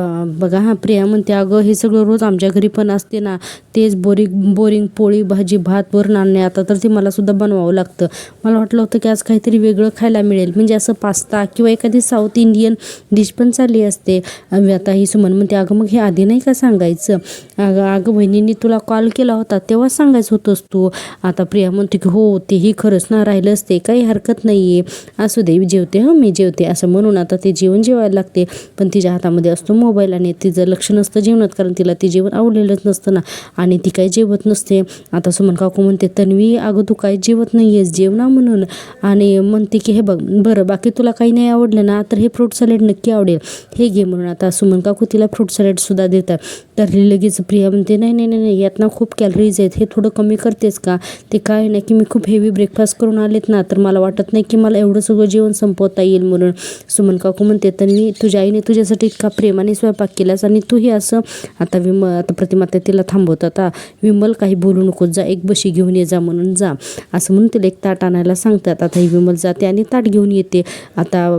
बघा हा प्रिया म्हणते अगं हे सगळं रोज आमच्या घरी पण असते ना, तेच बोरिंग पोळी भाजी भात वरण आणणे, आता तर ते मला सुद्धा बनवावं लागतं. मला वाटलं होतं की आज काहीतरी वेगळं खायला मिळेल, म्हणजे असं पास्ता किंवा एखादी साऊथ इंडियन डिश पण चालली असते. आता ही सुमन म्हणते अगं मग हे आधी नाही का सांगायचं. अगं बहिणींनी तुला कॉल केला होता तेव्हा सांगायचं होतंस तू. आता प्रिया म्हणते की हो तेही खरंच ना, राहिलं असते काही हरकत नाही आहे, असू दे जेवते हं मी जेवते असं म्हणून आता ते जेवण जेवायला लागते. पण तिच्या हातामध्ये असतो मोबाईल आणि तिचं लक्ष नसतं जेवणात, कारण तिला ते जेवण आवडलेलंच नसतं ना आणि ती काही जेवत नसते. आता सुमन काकू म्हणते तन्वी अगं तू काही जेवत नाही आहेस, जेवणा म्हणून. आणि म्हणते की हे बघ बरं बाकी तुला काही नाही आवडलं ना तर हे फ्रूट सॅलेड नक्की आवडेल, हे घे म्हणून. आता सुमन काकू तिला फ्रूट सॅलेडसुद्धा देतात. तर लगेच प्रिया म्हणते नाही यात ना खूप कॅलरीज आहेत, हे थोडं कमी करतेस का. ते काय नाही की मी खूप हेवी ब्रेकफास्ट करून आलेत ना, तर मला वाटत नाही की मला एवढं सगळं जेवण संपवता येईल म्हणून. सुमन काकू म्हणते तन्वी तुझ्या आईने तुझ्यासाठी इतका प्रेमाने स्वयंपाक केलास आणि तूही असं. आता प्रतिमा तिला थांबवतात. विमल काही बोलू नको, जा एक बशी घेऊन ये जा म्हणून जा असं म्हणून तिला एक ताट आणायला सांगतात. आता ही विमल जाते आणि ताट घेऊन येते. आता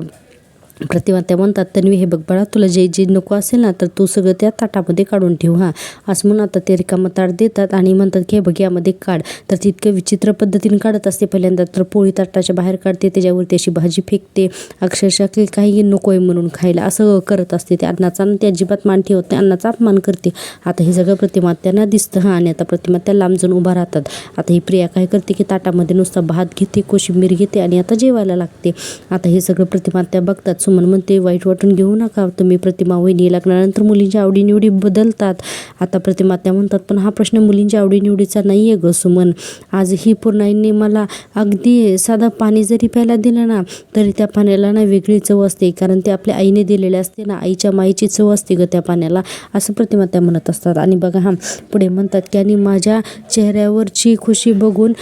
प्रतिमा त्या म्हणतात तन्वी हे बघ बाळा, तुला जे जे नको असेल ना तर तू सगळं त्या ताटामध्ये काढून ठेव असं म्हणून आता ते रिकामं ताट देतात आणि म्हणतात की हे बघ यामध्ये काढ. तर ती इतकं विचित्र पद्धतीने काढत असते. पहिल्यांदा तर पोळी ताटाच्या बाहेर काढते, त्याच्यावरती अशी भाजी फेकते, अक्षरशः काही नको आहे म्हणून खायला असं करत असते. ते अन्नाचा ते अजिबात मान ठेवत नाही, अन्नाचा अपमान करते. आता हे सगळं प्रतिमा त्यांना दिसतं. आणि आता प्रतिमा त्या लांब जाऊन उभा राहतात. आता ही प्रिया काय करते की ताटामध्ये नुसता भात घेते, कोशिंबीर घेते आणि आता जेवायला लागते. आता हे सगळं प्रतिमा त्या बघतात. सुमन म्हणते वाईट वाटून घेऊ नका तुम्ही प्रतिमा, वहिनी लग्नानंतर मुलींच्या आवडीनिवडी बदलतात. आता प्रतिमा त्या म्हणतात पण हा प्रश्न मुलींच्या आवडीनिवडीचा नाही आहे ग सुमन. आज ही पूर्णाईने मला अगदी साधं पाणी जरी प्यायला दिलं ना तरी त्या पाण्याला ना वेगळी चव असते, कारण ते आपल्या आईने दिलेले असते ना, आईच्या माईची चव असते ग त्या पाण्याला असं प्रतिमा त्या म्हणत असतात. आणि बघा पुढे म्हणतात की आणि माझ्या चेहऱ्यावरची खुशी बघून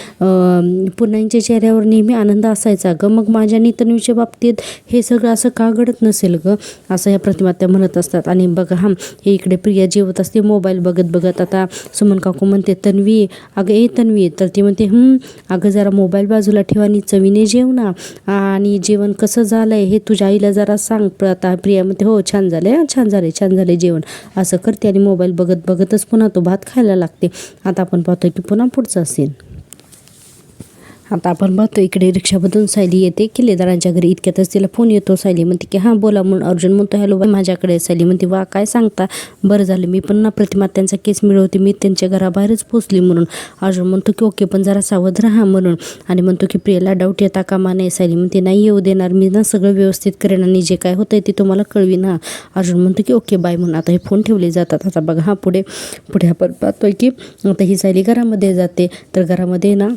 पूर्णाईंच्या चेहऱ्यावर नेहमी आनंद असायचा ग, मग माझ्या आणि तन्वीच्या बाबतीत हे सगळं असं का घडत नसेल ग असं या प्रतिमा त्या म्हणत असतात. आणि बघा हे इकडे प्रिया जेवत असते मोबाईल बघत बघत. आता सुमन काकू म्हणते तन्वी अगं ए तन्वी, तर ती म्हणते अगं जरा मोबाईल बाजूला ठेवा आणि चवीने जेव ना, आणि जेवण कसं झालंय हे तुझ्या आईला जरा सांग. आता प्रिया म्हणते हो छान झालंय, छान झालंय जेवण असं करते आणि मोबाईल बघत बघतच पुन्हा तो भात खायला लागते. आता आपण पाहतोय की पुन्हा पुढचा सीन. आता आपण पाहतो इकडे रिक्षामधून सायली येते किल्लेदारांच्या घरी. इतक्यातच तिला फोन येतो. सायली म्हणते की बोला म्हणून. अर्जुन म्हणतो हॅलो बाई माझ्याकडे. सायली म्हणते वा काय सांगता, बरं झालं मी पण ना प्रतिमा त्यांचा केस मिळवते, मी त्यांच्या घराबाहेरच पोचली म्हणून. अर्जुन म्हणतो की ओके पण जरा सावध राहा म्हणून. आणि म्हणतो की प्रियाला डाऊट येता कामा नये. सायली म्हणते नाही येऊ देणार, मी ना सगळं व्यवस्थित करेन आणि जे काय होतंय ते तुम्हाला कळवीन अर्जुन म्हणतो की ओके बाय म्हणून. आता हे फोन ठेवले जातात. आता बघा पुढे आपण पाहतोय की आता ही सायली घरामध्ये जाते. तर घरामध्ये ना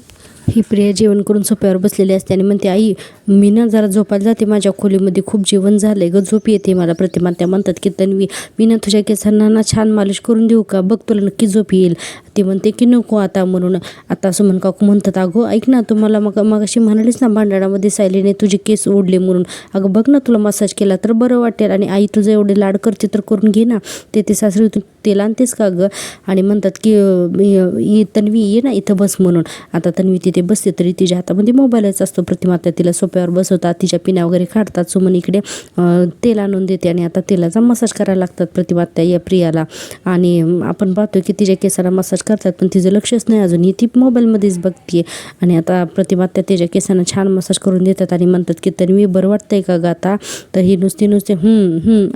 ही प्रिया जेवण करून सोफ्यावर बसलेली असते आणि म्हणते आई मी ना जरा झोपायला जाते, माझ्या खोलीमध्ये खूप जेवण झालंय ग, झोप येते मला. प्रतिमा त्या म्हणतात की तन्वी मी ना तुझ्या केसांना ना छान मालिश करून देऊ का, बघ तुला नक्की झोप येईल. ती म्हणते की नको आता म्हणून. आता सुमन काकू म्हणतात अगो ऐक ना, तुम्हाला मग अशी म्हणालीस ना भांडणामध्ये सायलीने तुझे केस ओढले म्हणून, अगं बघ ना तुला मसाज केला तर बरं वाटेल, आणि आई तुझं एवढे लाड करते तर करून घे ना, ते सासरी तेल आणतेस का गं. आणि म्हणतात की तन्वी ये ना इथं बस म्हणून. आता तन्वी तिथे बसते तरी तिच्या हातामध्ये मोबाईलच असतो. प्रतिमा त्या तिला सोप्यावर बसवतात, तिच्या पिण्या वगैरे काढतात. सुमन इकडे तेल आणून देते आणि आता तेलाचा मसाज करायला लागतात प्रतिमा त्या या प्रियाला. आणि आपण पाहतो की तिच्या केसाला मसाज करतात पण तिचं लक्षच नाही अजून, ही ती मोबाईलमध्येच बघते. आणि आता प्रतिमा त्या तिच्या केसांना छान मसाज करून देतात आणि म्हणतात की तन्वी बरं वाटतंय का ग आता. तर ही नुसते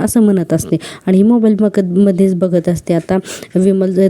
असं म्हणत असते आणि ही मोबाईल मध्येच बघत असते. आता विमल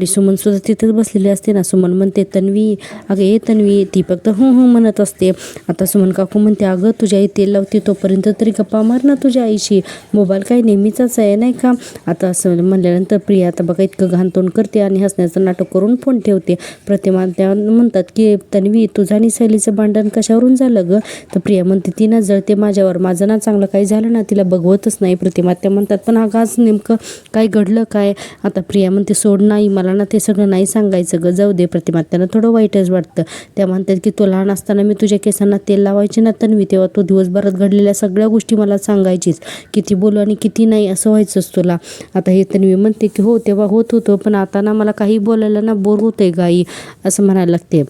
सुमन सुद्धा तिथेच बसलेली असते ना. सुमन म्हणते तन्वी अगं ए तन्वी, ती फक्त म्हणत असते. आता सुमन काकू म्हणते अगं तुझ्या आई तेल लावते तोपर्यंत तरी गप्पा मार ना तुझ्या आईशी, मोबाईल काही नेहमीचाच आहे नाही का. आता असं म्हणल्यानंतर प्रिया आता बघा इतकं घाण तोंड करते आणि हसण्याचं नाटक करून फोन ठेवते. प्रतिमा त्या म्हणतात की तन्वी तुझं आणि शैलीचं भांडण कशावरून झालं ग. तर प्रिया म्हणते ती ना जळते माझ्यावर, माझं ना चांगलं काही झालं ना तिला बघवतच नाही. प्रतिमा त्या म्हणतात पण अगं आज नेमकं काय घडलं काय. आता प्रिया म्हणते सोड नाही मला ना ते सगळं नाही सांगायचं ग, जाऊ दे. प्रतिमा त्यांना थोडं वाईटच वाटतं. त्या म्हणतात की तो लहान असताना मी तुझ्या केसांना तेल लावायचे ना तन्वी, तेव्हा तो दिवसभरात घडलेल्या सगळ्या गोष्टी मला सांगायचीच, किती बोलू आणि किती नाही असं व्हायचंच तुला. आता हे तन्वी म्हणते की हो तेव्हा होत होतं पण आता ना मला काही बोलायला ना बोर होतंय गाई असं म्हणायला लागते.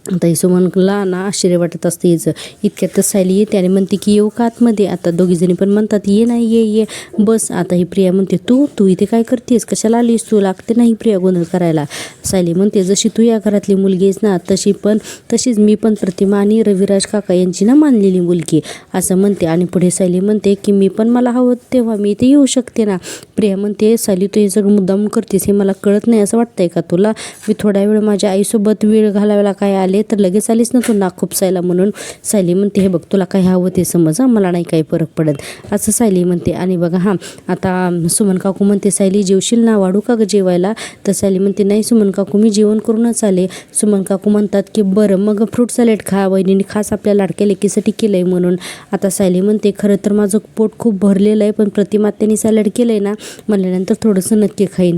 आता ही सुमनला ना आश्चर्य वाटत असते हिचं. इतक्यातच सायली येते आणि म्हणते की येऊ का आतमध्ये. आता दोघीजणी पण म्हणतात ये नाही ये बस. आता ही प्रिया म्हणते तू इथे काय करतेस, कशाला आलीस तू, लागते नाही प्रिया गोंधळ करायला. सायली म्हणते जशी तू या घरातली मुलगी आहेस ना तशीच मी पण प्रतिमा आणि रविराज काका यांची ना मानलेली मुलगी असं म्हणते. आणि पुढे सायली म्हणते की मी पण मला हवं तेव्हा मी इथे येऊ शकते ना. प्रिया म्हणते सायली तू हे सगळं मुद्दाम करतेस हे मला कळत नाही असं वाटतंय का तुला, मी थोड्या वेळ माझ्या आईसोबत वेळ घालवायला काय आले तर लगेच आलीस ना तू नाक खुपसायला म्हणून. सायली म्हणते हे बघ तुला काय हवं ते समज मला नाही काही फरक पडत असं सायली म्हणते. आणि बघा आता सुमन काकू म्हणते सायली जेवशील ना, वाढू का ग जेवायला. तर सायली म्हणते नाही सुमन काकू मी जेवण करूनच आले. सुमन काकू म्हणतात की बरं मग फ्रूट सॅलेड खा, वहिनीने खास आपल्या लाडक्या लेकीसाठी केलं आहे म्हणून. आता सायली म्हणते खरं तर माझं पोट खूप भरलेलं आहे पण प्रतिमा त्यांनी सॅलेड केलं आहे ना म्हणल्यानंतर थोडंसं नक्की खाईन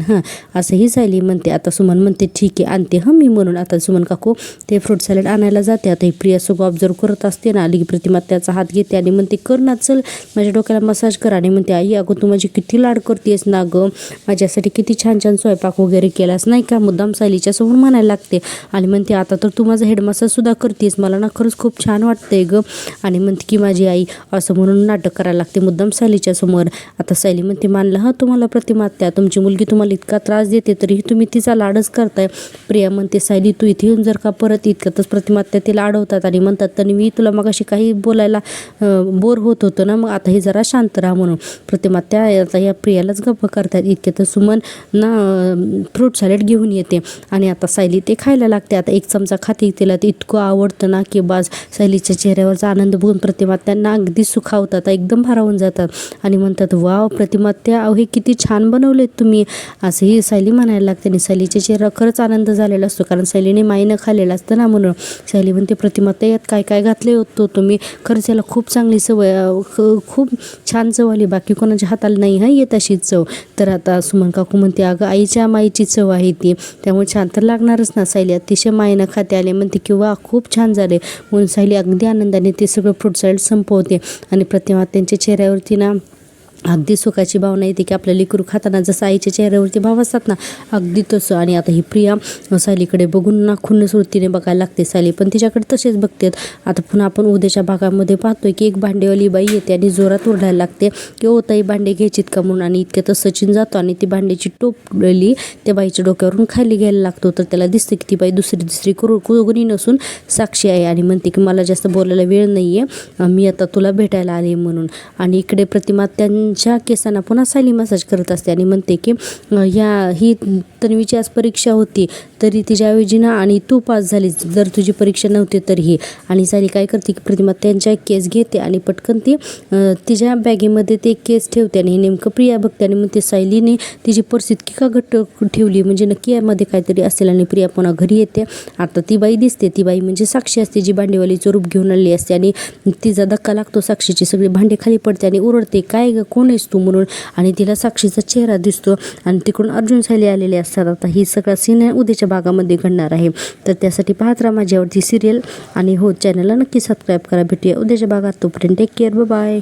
असंही सायली म्हणते. आता सुमन म्हणते ठीक आहे आणते मी म्हणून. आता सुमन काकू ते फ्रूट सॅलड आणायला जाते. आता ही प्रिया सगळं ऑब्झर्व करत असते ना. आली की प्रतिमा त्याचा हात घेते आणि म्हणते कर ना, चल माझ्या डोक्याला मसाज कर. आणि म्हणते आई अगं तू माझी किती लाड करतेस ना गं, माझ्यासाठी किती छान छान स्वयंपाक वगैरे केलास नाही का, मुद्दाम सायलीच्या समोर म्हणायला लागते. आणि म्हणते आता तर तू माझा हेड मसाज सुद्धा करतेस, मला ना खरंच खूप छान वाटतंय गं. आणि म्हणते की माझी आई असं म्हणून नाटक करायला लागते मुद्दाम सायलीच्या समोर. आता सायली म्हणते मानलं हा तुम्हाला प्रतिमा आत्या, तुमची मुलगी तुम्हाला इतका त्रास देते तरीही तुम्ही तिचा लाडच करताय. प्रिया म्हणते सायली तू इथे येऊन जर का परत इतकंच प्रतिमा आत्या तिला अडवतात आणि म्हणतात तन्वी तुला मगाशी काही बोलायला बोर होत होतं ना, मग आता हे जरा शांत राहा म्हणून. प्रतिमा आत्या आता या प्रियालाच गप्प करतात. इतके तर सुमन ना फ्रूट सॅलेड घेऊन येते आणि आता सायली ते खायला लागते. आता एक चमचा खाते, तिला ते इतकं आवडतं ना की बाज. सायलीच्या चेहऱ्यावरचा आनंद बघून प्रतिमा त्यांना अगदी सुखावतात, एकदम भारावून जातात आणि म्हणतात वाव प्रतिमा त्या अहो हे किती छान बनवलेत तुम्ही, असंही सायली म्हणायला लागते. आणि सायलीच्या चेहरा खरंच आनंद झालेला असतो, कारण सायलीने माईनं खाल्लेलं असतं ना म्हणून. सायली म्हणते प्रतिमा त्या यात काय काय घातले होतो तुम्ही, खरंच याला खूप चांगली सवय, खूप छान चव आली, बाकी कोणाच्या हाताला नाही हा येत अशी चव. तर आता सुमन काकू म्हणते अगं आईच्या माईची चव आहे ती, त्यामुळे छान तर लागणारच ना. सायली अतिशय माईनं खाते आले म्हणते की वा खूप छान झाले म्हणून सायली अगदी आनंदाने ते सगळं फ्रूट सॅलेड संपवते. आणि प्रतिमा त्यांच्या चेहऱ्यावरती ना अगदी सुखाची भावना येते की आपल्या लेकरू खाताना जसं आईच्या चेहऱ्यावरती भाव असतात ना, अगदी तसं. आणि आता ही प्रिया सायलीकडे बघून ना खुन्नस वृत्तीने बघायला लागते. सायली पण तिच्याकडे तसेच बघतात. आता पुन्हा आपण उद्याच्या भागामध्ये पाहतोय की एक भांडेवाली बाई येते आणि जोरात ओरडायला लागते की ओ ताई भांडे घ्यायचीत का म्हणून. आणि इतक्यात सचिन जातो आणि ती भांड्याची टोपली त्या बाईच्या डोक्यावरून खाली घ्यायला लागतो. तर त्याला दिसते की ती बाई दुसरी कोणी नसून साक्षी आहे आणि म्हणते की मला जास्त बोलायला वेळ नाही आहे, मी आता तुला भेटायला आले म्हणून. आणि इकडे प्रतिमा त्यांच्या केसांना पुन्हा सायली मसाज करत असते आणि म्हणते की ही तन्वीची आज परीक्षा होती तरी तिच्याऐवजी ना आणि तू पास झालीस जर तुझी परीक्षा नव्हती तरीही. आणि सायली काय करते की प्रतिमा त्यांच्या केस घेते आणि पटकन ती तिच्या बॅगेमध्ये ते केस ठेवते. आणि नेमकं प्रिया बघते आणि म्हणते सायलीने तिची पर्स इतकी का घट्ट ठेवली, म्हणजे नक्की यामध्ये काहीतरी असेल. आणि प्रिया पुन्हा घरी येते. आता ती बाई दिसते, ती बाई म्हणजे साक्षी असते जी भांडेवालीचं रूप घेऊन आलेली असते. आणि तिचा धक्का लागतो, साक्षीची सगळी भांडे खाली पडते आणि ओरडते काय ग कोण आहेस तू म्हणून. आणि तिला साक्षीचा चेहरा दिसतो आणि तिकडून अर्जुन सायली आलेले असतात. आता ही सगळा सीन उद्याच्या भागामध्ये घडणार आहे, तर त्यासाठी पाहत राहा माझ्यावरती सिरियल. आणि हो चॅनलला नक्की सबस्क्राईब करा. भेटूया उद्याच्या भागात, तोपर्यंत टेक केअर, बाय.